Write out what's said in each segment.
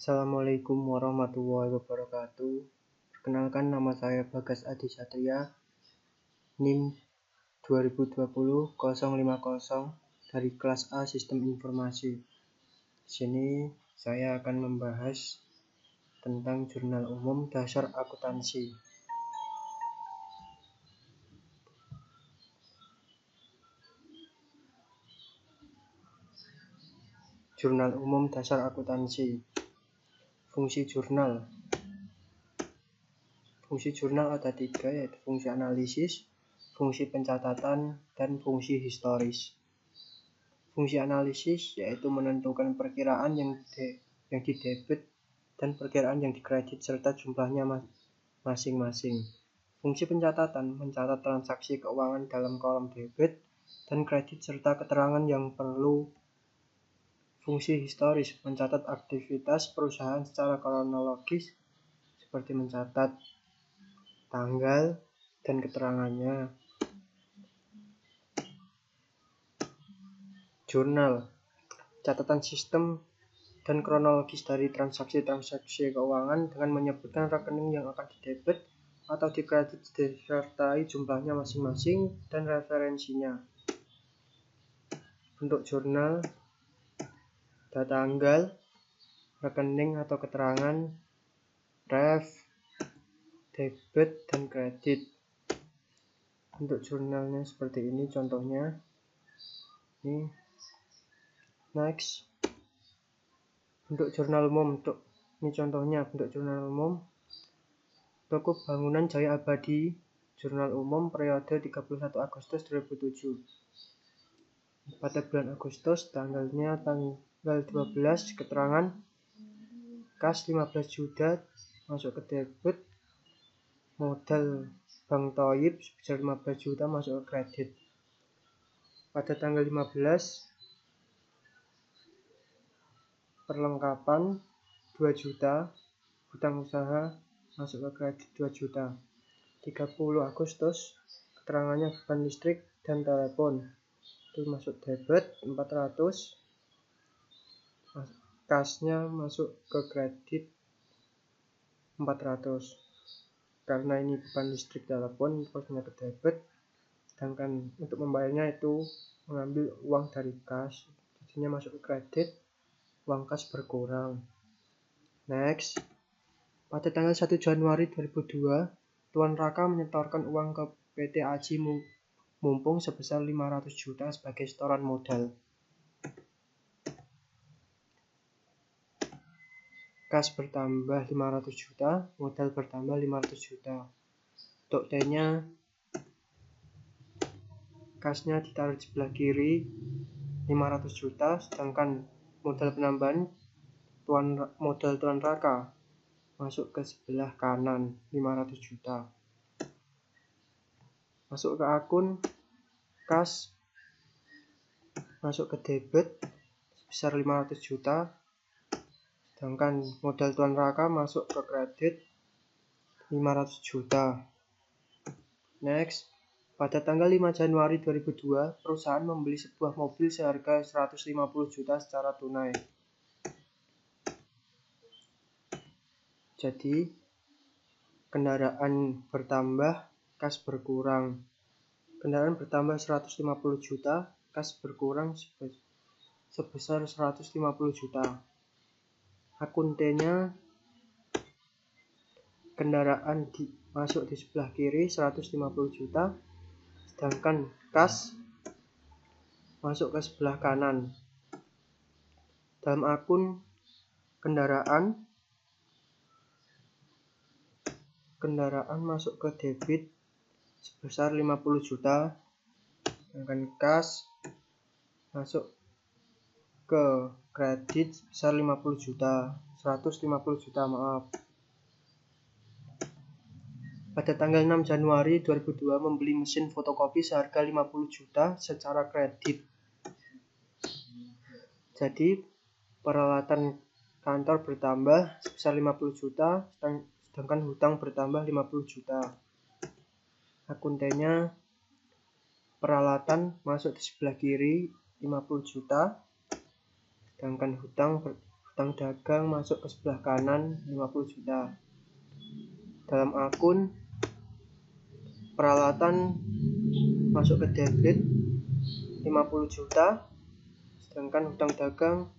Assalamualaikum warahmatullahi wabarakatuh. Perkenalkan, nama saya Bagas Adi Satria, NIM 2020-050 dari kelas A Sistem Informasi. Di sini saya akan membahas tentang jurnal umum dasar akuntansi. Jurnal umum dasar akuntansi. Fungsi jurnal. Fungsi jurnal ada 3, yaitu fungsi analisis, fungsi pencatatan, dan fungsi historis. Fungsi analisis yaitu menentukan perkiraan yang didebit dan perkiraan yang dikredit serta jumlahnya masing-masing. Fungsi pencatatan mencatat transaksi keuangan dalam kolom debit dan kredit serta keterangan yang perlu. Fungsi historis mencatat aktivitas perusahaan secara kronologis seperti mencatat tanggal dan keterangannya. Jurnal, catatan sistem dan kronologis dari transaksi-transaksi keuangan dengan menyebutkan rekening yang akan didebit atau dikredit disertai jumlahnya masing-masing dan referensinya. Bentuk jurnal, data tanggal, rekening atau keterangan, ref, debit, dan kredit. Bentuk jurnalnya seperti ini contohnya. Next, bentuk jurnal umum. Ini contohnya bentuk jurnal umum. Toko Bangunan Jaya Abadi, jurnal umum periode 31 Agustus 2007. Pada bulan Agustus, tanggalnya tanggal 12, keterangan kas 15 juta masuk ke debit, modal Bank Thoib sebesar 15 juta masuk ke kredit. Pada tanggal 15, perlengkapan 2 juta, hutang usaha masuk ke kredit 2 juta. 30 Agustus, keterangannya beban listrik dan telepon itu masuk debit 400, kasnya masuk ke kredit 400 karena ini beban listrik telepon, kasnya ke debit, sedangkan untuk membayarnya itu mengambil uang dari kas, jadinya masuk ke kredit, uang kas berkurang. Next, pada tanggal 1 Januari 2002, Tuan Raka menyetorkan uang ke PT Aji Mumpung sebesar 500 juta sebagai setoran modal. Kas bertambah 500 juta, modal bertambah 500 juta. Untuk T-nya, kasnya ditaruh di sebelah kiri 500 juta, sedangkan modal penambahan modal Tuan Raka masuk ke sebelah kanan 500 juta. Masuk ke akun, kas masuk ke debit sebesar 500 juta, sedangkan modal Tuan Raka masuk ke kredit 500 juta. Next, pada tanggal 5 Januari 2002, perusahaan membeli sebuah mobil seharga 150 juta secara tunai. Jadi, kendaraan bertambah, kas berkurang. Kendaraan bertambah 150 juta, kas berkurang sebesar 150 juta. Akun T-nya, kendaraan masuk di sebelah kiri 150 juta, sedangkan kas masuk ke sebelah kanan. Dalam akun kendaraan masuk ke debit sebesar 50 juta, sedangkan kas masuk ke kredit sebesar 150 juta, maaf. Pada tanggal 6 Januari 2002 membeli mesin fotokopi seharga 50 juta secara kredit. Jadi peralatan kantor bertambah sebesar 50 juta, sedangkan hutang bertambah 50 juta. Akun T-nya, peralatan masuk di sebelah kiri 50 juta, sedangkan hutang dagang masuk ke sebelah kanan 50 juta. Dalam akun peralatan masuk ke debit 50 juta, sedangkan hutang dagang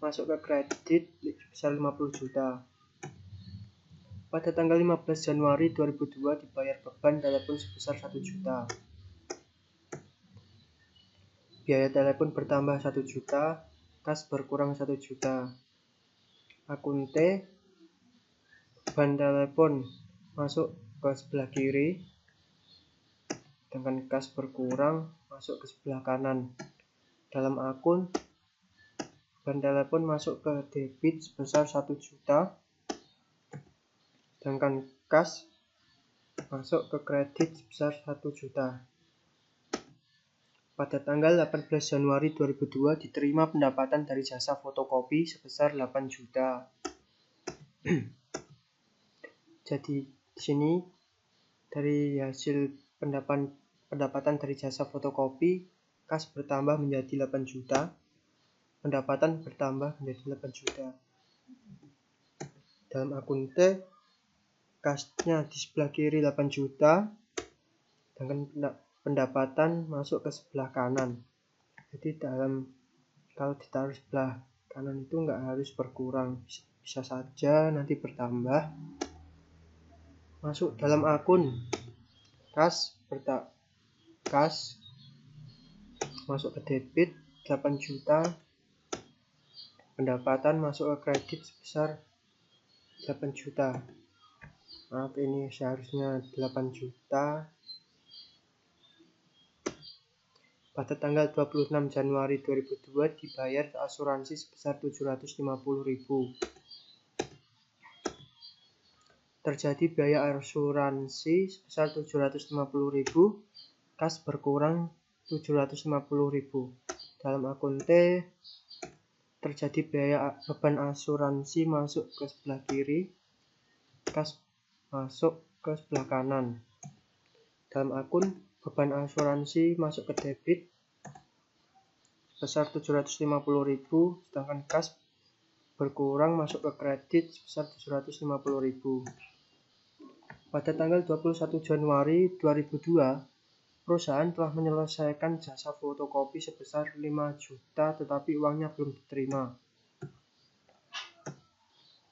masuk ke kredit sebesar 50 juta. Pada tanggal 15 Januari 2002 dibayar beban telepon sebesar 1 juta. Biaya telepon bertambah 1 juta, kas berkurang 1 juta. Akun T, beban telepon masuk ke sebelah kiri, sedangkan kas berkurang masuk ke sebelah kanan. Dalam akun, beban telepon masuk ke debit sebesar 1 juta, sedangkan kas masuk ke kredit sebesar 1 juta. Pada tanggal 18 Januari 2002 diterima pendapatan dari jasa fotokopi sebesar 8 juta. Jadi di sini dari hasil pendapatan dari jasa fotokopi, kas bertambah menjadi 8 juta, pendapatan bertambah menjadi 8 juta. Dalam akun T, kasnya di sebelah kiri 8 juta, sedangkan pendapatan masuk ke sebelah kanan. Jadi kalau ditaruh sebelah kanan itu nggak harus berkurang, bisa saja nanti bertambah. Masuk dalam akun kas masuk ke debit 8 juta, pendapatan masuk ke kredit sebesar 8 juta. Maaf, ini seharusnya 8 juta. Pada tanggal 26 Januari 2002 dibayar asuransi sebesar 750.000. Terjadi biaya asuransi sebesar 750.000, kas berkurang 750.000. Dalam akun T, terjadi biaya beban asuransi masuk ke sebelah kiri, kas masuk ke sebelah kanan. Dalam akun, beban asuransi masuk ke debit sebesar 750.000, sedangkan kas berkurang masuk ke kredit sebesar 750.000. Pada tanggal 21 Januari 2002, perusahaan telah menyelesaikan jasa fotokopi sebesar 5 juta tetapi uangnya belum diterima.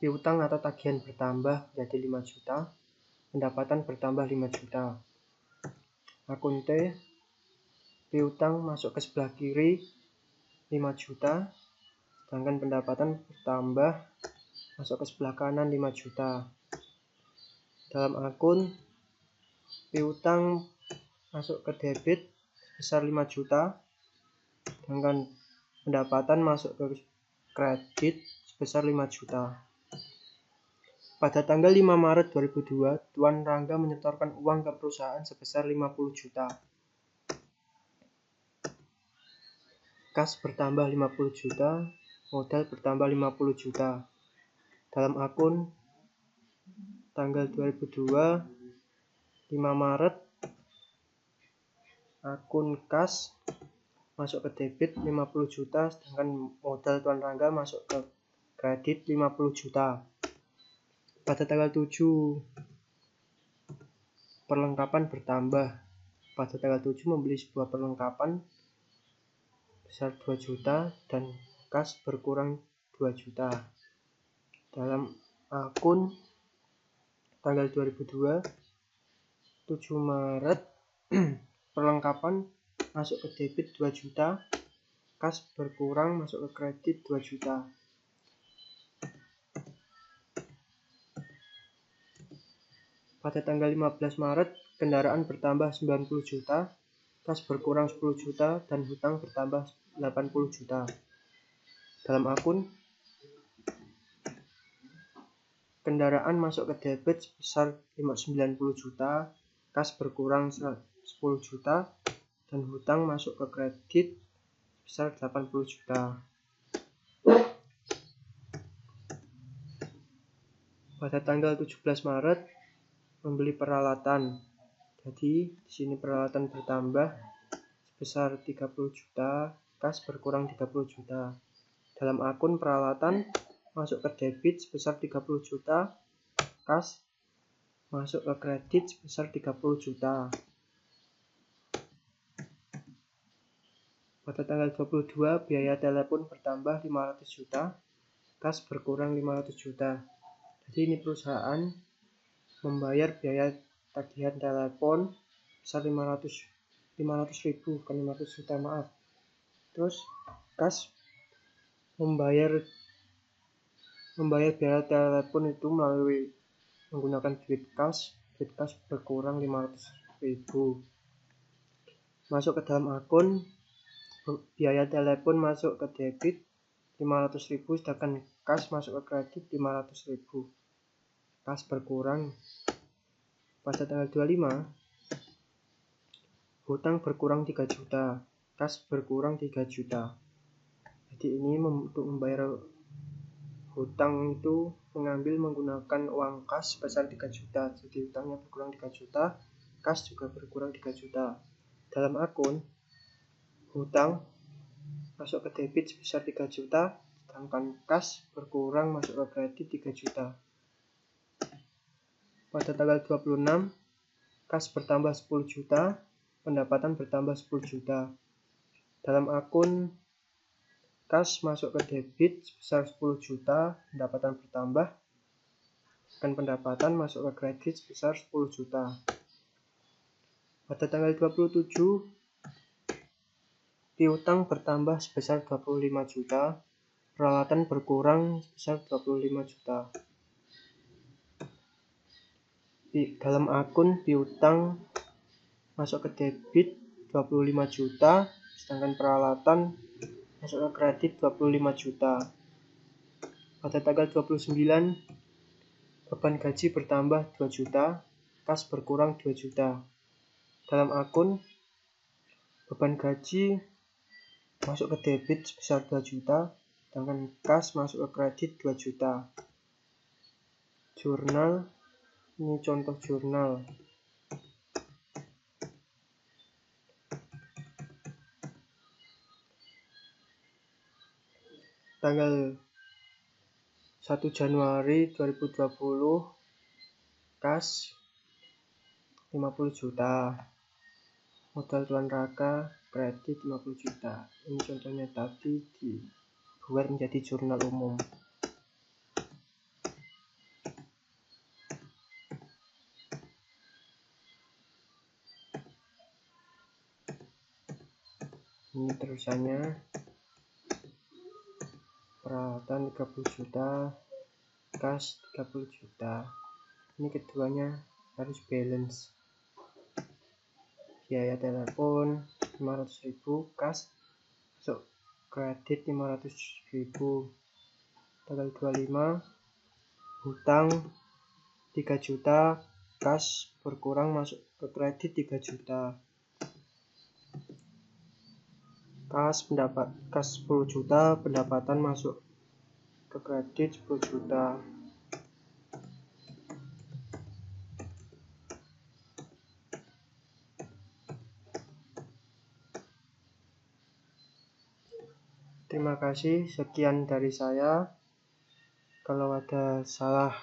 Piutang atau tagihan bertambah menjadi 5 juta, pendapatan bertambah 5 juta. Akun T, piutang masuk ke sebelah kiri 5 juta, sedangkan pendapatan bertambah masuk ke sebelah kanan 5 juta. Dalam akun, piutang masuk ke debit sebesar 5 juta, sedangkan pendapatan masuk ke kredit sebesar 5 juta. Pada tanggal 5 Maret 2002, Tuan Rangga menyetorkan uang ke perusahaan sebesar 50 juta. Kas bertambah 50 juta, modal bertambah 50 juta. Dalam akun, tanggal 2002, 5 Maret, akun kas masuk ke debit 50 juta, sedangkan modal Tuan Rangga masuk ke kredit 50 juta. Pada tanggal 7, perlengkapan bertambah. Pada tanggal 7 membeli sebuah perlengkapan besar 2 juta dan kas berkurang 2 juta. Dalam akun tanggal 2002, 7 Maret, perlengkapan masuk ke debit 2 juta, kas berkurang masuk ke kredit 2 juta. Pada tanggal 15 Maret, kendaraan bertambah 90 juta, kas berkurang 10 juta, dan hutang bertambah 80 juta. Dalam akun, kendaraan masuk ke debit sebesar 90 juta, kas berkurang 10 juta, dan hutang masuk ke kredit sebesar 80 juta. Pada tanggal 17 Maret, membeli peralatan. Jadi di sini peralatan bertambah sebesar 30 juta, kas berkurang 30 juta. Dalam akun peralatan masuk ke debit sebesar 30 juta, kas masuk ke kredit sebesar 30 juta. Pada tanggal 22 biaya telepon bertambah 500 juta, kas berkurang 500 juta. Jadi ini perusahaan membayar biaya tagihan telepon besar 500 ribu, bukan 500 juta, maaf. Terus kas membayar biaya telepon itu melalui menggunakan duit kas berkurang 500 ribu. Masuk ke dalam akun, biaya telepon masuk ke debit 500 ribu, sedangkan kas masuk ke kredit 500 ribu. Kas berkurang. Pada tanggal 25 hutang berkurang 3 juta, kas berkurang 3 juta. Jadi ini untuk membayar hutang itu mengambil menggunakan uang kas sebesar 3 juta. Jadi hutangnya berkurang 3 juta, kas juga berkurang 3 juta. Dalam akun, hutang masuk ke debit sebesar 3 juta, sedangkan kas berkurang masuk ke kredit 3 juta. Pada tanggal 26, kas bertambah 10 juta, pendapatan bertambah 10 juta. Dalam akun, kas masuk ke debit sebesar 10 juta, pendapatan bertambah, dan pendapatan masuk ke kredit sebesar 10 juta. Pada tanggal 27, piutang bertambah sebesar 25 juta, peralatan berkurang sebesar 25 juta. Dalam akun piutang masuk ke debit 25 juta, sedangkan peralatan masuk ke kredit 25 juta. Pada tanggal 29, beban gaji bertambah 2 juta, kas berkurang 2 juta. Dalam akun, beban gaji masuk ke debit sebesar 2 juta, sedangkan kas masuk ke kredit 2 juta. Jurnal, ini contoh jurnal. Tanggal 1 Januari 2020, kas 50 juta, modal tuan raka kredit 50 juta. Ini contohnya tadi dibuat menjadi jurnal umum. Ini terusannya, peralatan 30 juta, kas 30 juta. Ini keduanya harus balance. Biaya telepon 500 ribu, kas masuk kredit 500 ribu. Tanggal 25, hutang 3 juta, kas berkurang masuk ke kredit 3 juta. Kas 10 juta, pendapatan masuk ke kredit 10 juta. Terima kasih, sekian dari saya. Kalau ada salah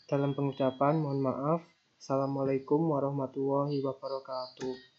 dalam pengucapan, mohon maaf. Assalamualaikum warahmatullahi wabarakatuh.